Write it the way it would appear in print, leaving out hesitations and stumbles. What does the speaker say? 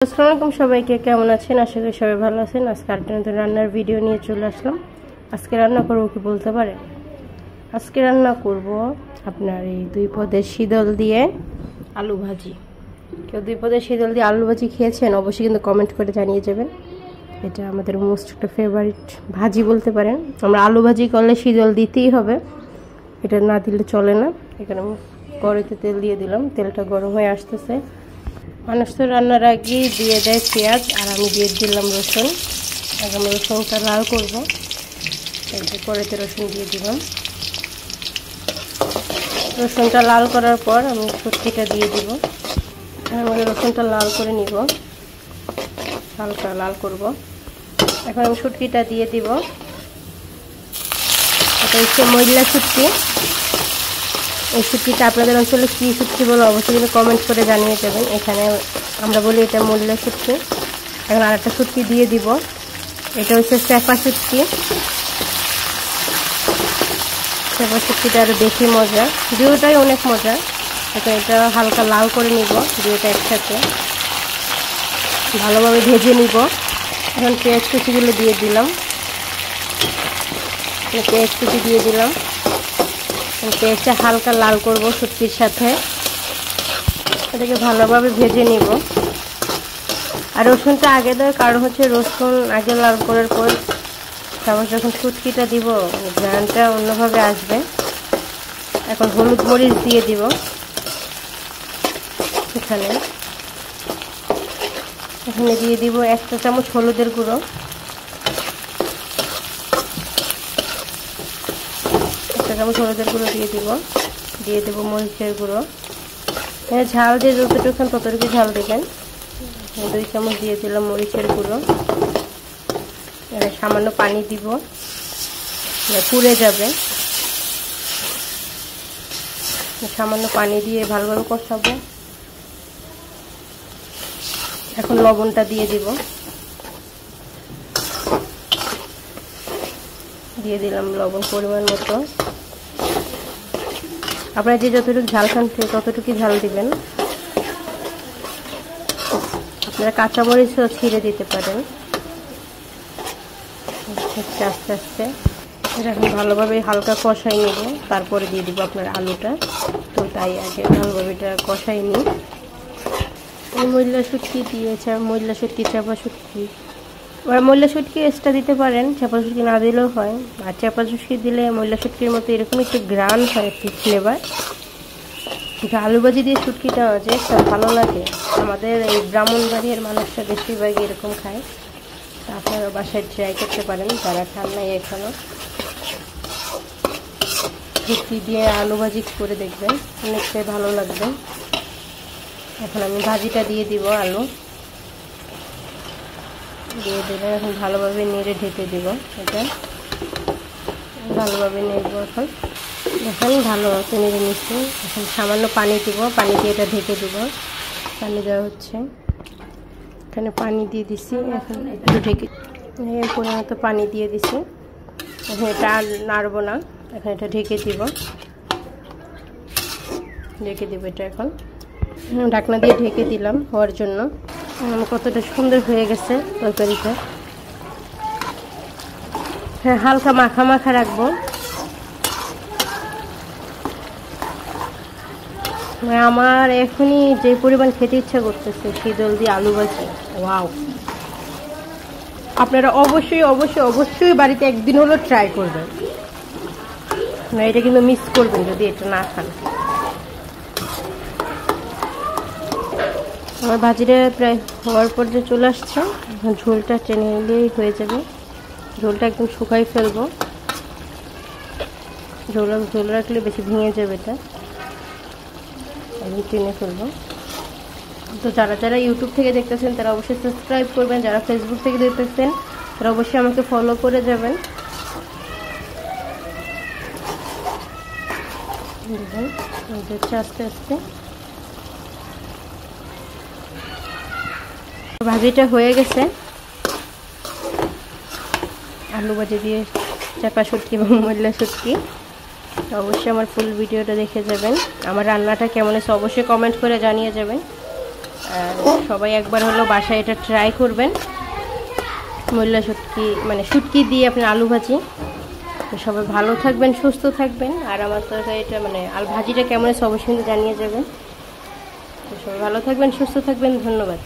আসসালামু আলাইকুম সবাইকে, কেমন আছেন? আশা করি সবাই ভালো আছেন। আজকে আরেকটা নতুন রান্নার ভিডিও নিয়ে চলে আসলাম। আজকে রান্না করবো কি বলতে পারেন? আজকে রান্না করব আপনার এই 2 পদের শীতল দিয়ে আলু ভাজি। কেউ 2 পদের শীতল দিয়ে আলু ভাজি খেয়েছেন? অবশ্যই কিন্তু কমেন্ট করে জানিয়ে যাবেন। এটা আমাদের মোস্ট একটা ফেভারিট ভাজি বলতে পারেন। আমরা আলু ভাজি করলে শীতল দিতেই হবে, এটা না দিলে চলে না। এখানে কড়াইতে তেল দিয়ে দিলাম, তেলটা গরম হয়ে আসতেছে। মানুষ তো রান্নার আগে দিয়ে দেয় পেঁয়াজ, আর আমি দিয়ে দিলাম রসুন। আগে আমি রসুনটা লাল করবো, কড়াইতে রসুন দিয়ে দিলাম। রসুনটা লাল করার পর আমি শুটকিটা দিয়ে দিব। আমি রসুনটা লাল করে নিব, হালকা লাল করব। এখন আমি শুটকিটা দিয়ে দিব। এটা হচ্ছে মহিলা শুটকি। এই শুটকিটা আপনাদের অঞ্চলে কী শুটকি বলে অবশ্যই কিন্তু কমেন্ট করে জানিয়ে যাবেন। এখানে আমরা বলি এটা মহিলা শুটকি। এখন আরেকটা শুটকি দিয়ে দিব, এটা হচ্ছে চেপা শুটকি। চেপা শুটকিটা আরও বেশি মজা, দুটোটাই অনেক মজা। এখন এটা হালকা লাল করে নিব, দুটোটা একসাথে ভালোভাবে ভেজে নিব। এখন পেঁয়াজ কুচিগুলো দিয়ে দিলাম, পেঁয়াজ কুচি দিয়ে দিলাম। পেঁয়াজটা হালকা লাল করব শুটকির সাথে, এটাকে ভালোভাবে ভেজে নিব। আর রসুনটা আগে দেওয়ার কারণ হচ্ছে রসুন আগে লাল করার পর তারপর যখন শুটকিটা দিব ঘ্রাণটা অন্যভাবে আসবে। এখন হলুদ মরিচ দিয়ে দিব এখানে দিয়ে দিব 1 চা চামচ হলুদের গুঁড়ো, 1 চা চামচ হলুদের গুঁড়ো দিয়ে দিব মরিচের গুঁড়ো। ঝাল দিয়ে যতটুকু খান ততটুকু ঝাল দেবেন। 2 চামচ দিয়ে দিলাম মরিচের গুঁড়ো। সামান্য পানি দিব, পুড়ে যাবে। সামান্য পানি দিয়ে ভালোভাবে কষাবো। এখন লবণটা দিয়ে দিলাম লবণ পরিমাণ মতো। আপনারা যে যতটুকু ঝাল খান ততটুকুই ঝাল দিবেন। আপনারা কাঁচামরিচও ছিঁড়ে দিতে পারেন। আস্তে আস্তে এটা এখন ভালোভাবে হালকা কষাই নেব, তারপরে দিয়ে দিব আপনার আলুটা। তো তাই আগে ভালোভাবে এটা কষাই নিই। মহিলা শুটকি দিয়েছে, মহিলা শুটকি চাপা শুটকি, ওরা মহিলা শুটকি এক্সট্রা দিতে পারেন, চাপা শুটকি না দিলেও হয়। আর চাপা শুটকি দিলে মহিলা শুটকির মতো এরকম একটু গ্রান হয়, একটু ফ্লেভার। কিন্তু আলু ভাজি দিয়ে শুটকিটা যে একটা ভালো লাগে। আমাদের এই ব্রাহ্মণবাড়িয়ার মানুষরা বেশিরভাগই এরকম খায়। আপনারা বাসায় ট্রাই করতে পারেন যারা খান নাই এখনও। শুটকি দিয়ে আলু ভাজি করে দেখবেন, অনেকটাই ভালো লাগবে। এখন আমি ভাজিটা দিয়ে দিব, আলু দিয়ে দেবেন। এখন ভালোভাবে নেড়ে ঢেকে দিব, এটা ভালোভাবে নেড়ব। এখন ভালোভাবে নেড়ে নিচ্ছি। এখন সামান্য পানি দিব, পানি দিয়ে এটা ঢেকে দিব। পানি দেওয়া হচ্ছে, এখানে পানি দিয়ে দিছি। এখন একটু ঢেকে পরিমাণ মতো পানি দিয়ে দিছি। এখন এটা আর নাড়বো না, এখন এটা ঢেকে দিব এটা। এখন ঢাকনা দিয়ে ঢেকে দিলাম হওয়ার জন্য। কতটা সুন্দর হয়ে গেছে তরকারিটা। হ্যাঁ, হালকা মাখা মাখা রাখবো। আমার এখনই যে পরিমাণ খেতে ইচ্ছা করতেছে শীতল দিয়ে আলু ভাজি, ওয়াও! আপনারা অবশ্যই অবশ্যই অবশ্যই বাড়িতে একদিন হলো ট্রাই করবেন না, এটা কিন্তু মিস করবেন যদি এটা না খান। আমার ভাজিটা প্রায় হওয়ার পর যে চলে আসছে, এখন ঝোলটা টেনে নিলেই হয়ে যাবে। ঝোলটা একদম শুকাই ফেলবো, ঝোল রাখলে বেশি ভেঙে যাবে, এটা একদম টেনে ফেলবো। তো যারা ইউটিউব থেকে দেখতেছেন তারা অবশ্যই সাবস্ক্রাইব করবেন, যারা ফেসবুক থেকে দেখতেছেন তারা অবশ্যই আমাকে ফলো করে যাবেন। আস্তে আস্তে ভাজিটা হয়ে গেছে। আলু ভাজি দিয়ে চাপা শুটকি এবং মহিলা শুটকি। অবশ্যই আমার ফুল ভিডিওটা দেখে যাবেন। আমার রান্নাটা কেমন হয়েছে অবশ্যই কমেন্ট করে জানিয়ে যাবেন। সবাই একবার হলো বাসায় এটা ট্রাই করবেন। মূলা শুটকি মানে শুটকি দিয়ে আপনার আলু ভাজি। সবাই ভালো থাকবেন, সুস্থ থাকবেন। আর আমার তরকারিটা মানে আলু ভাজিটা কেমন আছে অবশ্যই কিন্তু জানিয়ে যাবেন। তো সবাই ভালো থাকবেন, সুস্থ থাকবেন। ধন্যবাদ।